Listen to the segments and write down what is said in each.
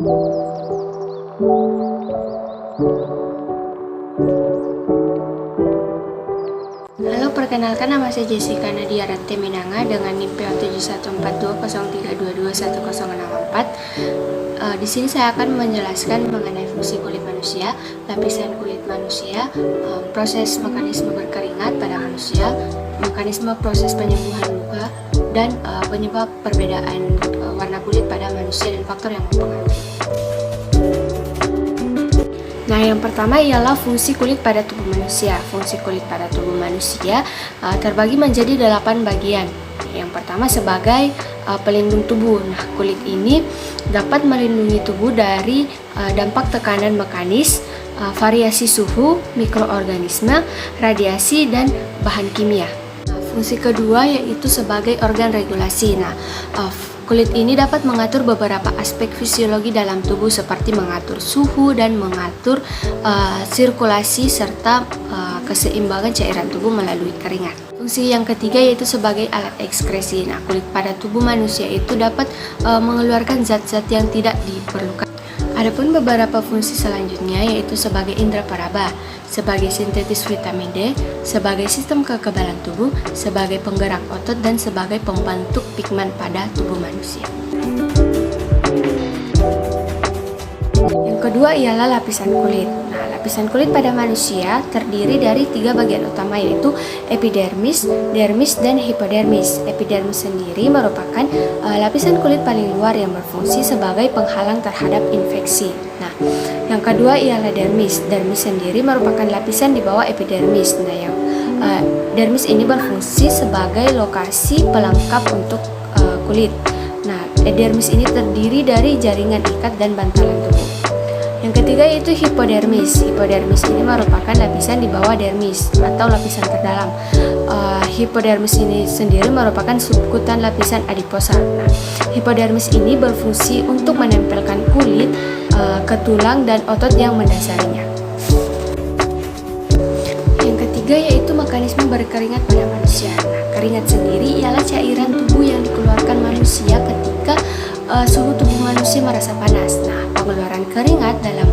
Halo, perkenalkan nama saya Jessica Nadia Rante Minanga dengan NIM P174203221064. Di sini saya akan menjelaskan mengenai fungsi kulit manusia, lapisan kulit manusia, proses mekanisme berkeringat pada manusia, mekanisme proses penyembuhan luka, dan penyebab perbedaan warna kulit pada manusia dan faktor yang mempengaruhi. Nah, yang pertama ialah fungsi kulit pada tubuh manusia. Fungsi kulit pada tubuh manusia terbagi menjadi 8 bagian. Yang pertama sebagai pelindung tubuh. Nah, kulit ini dapat melindungi tubuh dari dampak tekanan mekanis, variasi suhu, mikroorganisme, radiasi, dan bahan kimia. Nah, fungsi kedua yaitu sebagai organ regulasi. Nah, kulit ini dapat mengatur beberapa aspek fisiologi dalam tubuh seperti mengatur suhu dan mengatur sirkulasi serta keseimbangan cairan tubuh melalui keringat. Fungsi yang ketiga yaitu sebagai alat ekskresi. Nah, kulit pada tubuh manusia itu dapat mengeluarkan zat-zat yang tidak diperlukan. Adapun beberapa fungsi selanjutnya yaitu sebagai indera peraba, sebagai sintetis vitamin D, sebagai sistem kekebalan tubuh, sebagai penggerak otot, dan sebagai pembentuk pigmen pada tubuh manusia. Yang kedua ialah lapisan kulit. Nah, lapisan kulit pada manusia terdiri dari 3 bagian utama yaitu epidermis, dermis, dan hipodermis. Epidermis sendiri merupakan lapisan kulit paling luar yang berfungsi sebagai penghalang terhadap infeksi. Nah, yang kedua ialah dermis. Dermis sendiri merupakan lapisan di bawah epidermis. Nah, yang dermis ini berfungsi sebagai lokasi pelengkap untuk kulit. Nah, dermis ini terdiri dari jaringan ikat dan bantalan tubuh. Yang ketiga yaitu hipodermis. Hipodermis ini merupakan lapisan di bawah dermis atau lapisan terdalam. Hipodermis ini sendiri merupakan subkutan lapisan adiposa. Nah, hipodermis ini berfungsi untuk menempelkan kulit ke tulang dan otot yang mendasarinya. Yang ketiga yaitu mekanisme berkeringat pada manusia. Nah, keringat sendiri ialah cairan tubuh yang dikeluarkan manusia ketika suhu tubuh manusia merasa panas. Nah, pengeluaran keringat dalam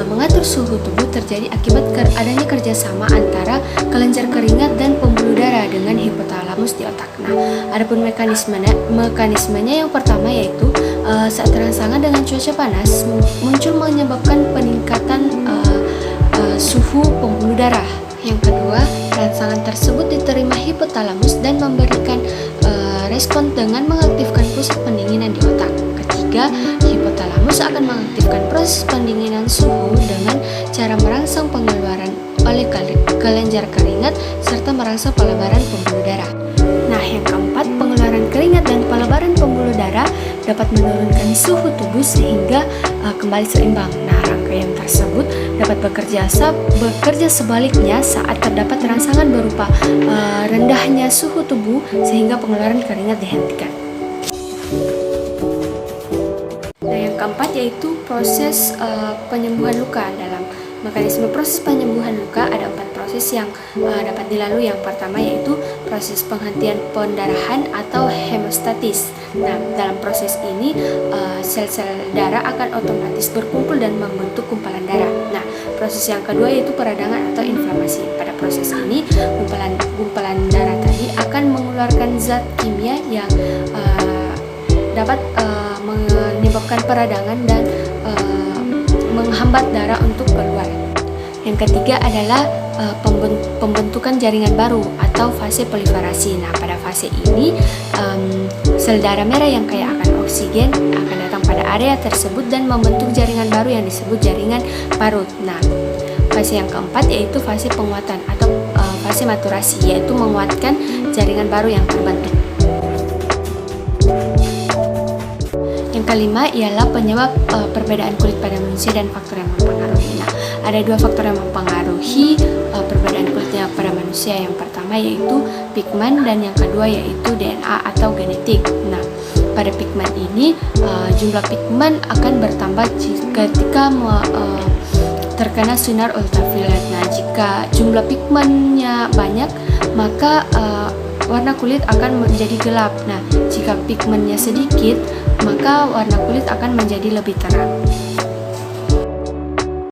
mengatur suhu tubuh terjadi akibat adanya kerjasama antara kelenjar keringat dan pembuluh darah dengan hipotalamus di otak. Nah, adapun mekanismenya yang pertama yaitu saat rangsangan dengan cuaca panas muncul menyebabkan peningkatan suhu pembuluh darah. Yang kedua, rangsangan tersebut diterima hipotalamus dan memberikan respon dengan mengaktifkan pusat pendinginan di otak. Ketiga, hipotalamus akan mengaktifkan proses pendinginan suhu dengan cara merangsang pengeluaran oleh kelenjar keringat serta merangsang pelebaran pembuluh darah. Nah, yang keempat, pengeluaran keringat dan pelebaran pembuluh darah dapat menurunkan suhu tubuh sehingga kembali seimbang. Nah, rangkaian tersebut dapat bekerja sebaliknya saat terdapat rangsangan berupa rendahnya suhu tubuh sehingga pengeluaran keringat dihentikan. Nah, yang keempat yaitu proses penyembuhan luka. Dalam mekanisme proses penyembuhan luka ada 4 proses yang dapat dilalui. Yang pertama yaitu proses penghentian pendarahan atau hemostatis. Nah, dalam proses ini sel-sel darah akan otomatis berkumpul dan membentuk gumpalan darah. Nah, proses yang kedua yaitu peradangan atau inflamasi. Pada proses ini gumpalan darah tadi akan mengeluarkan zat kimia yang dapat menyebabkan peradangan dan menghambat darah untuk keluar. Yang ketiga adalah pembentukan jaringan baru atau fase proliferasi. Nah, pada fase ini sel darah merah yang kaya akan oksigen akan datang pada area tersebut dan membentuk jaringan baru yang disebut jaringan parut. Nah, fase yang keempat yaitu fase penguatan atau fase maturasi, yaitu menguatkan jaringan baru yang terbentuk. Yang kelima ialah penyebab perbedaan kulit pada manusia dan faktor yang mempengaruhi. Nah, ada 2 faktor yang mempengaruhi perbedaan kulitnya pada manusia. Yang pertama yaitu pigmen dan yang kedua yaitu DNA atau genetik. Nah, pada pigmen ini jumlah pigmen akan bertambah ketika terkena sinar ultraviolet. Nah, jika jumlah pigmennya banyak, maka warna kulit akan menjadi gelap. Nah, jika pigmennya sedikit, maka warna kulit akan menjadi lebih terang.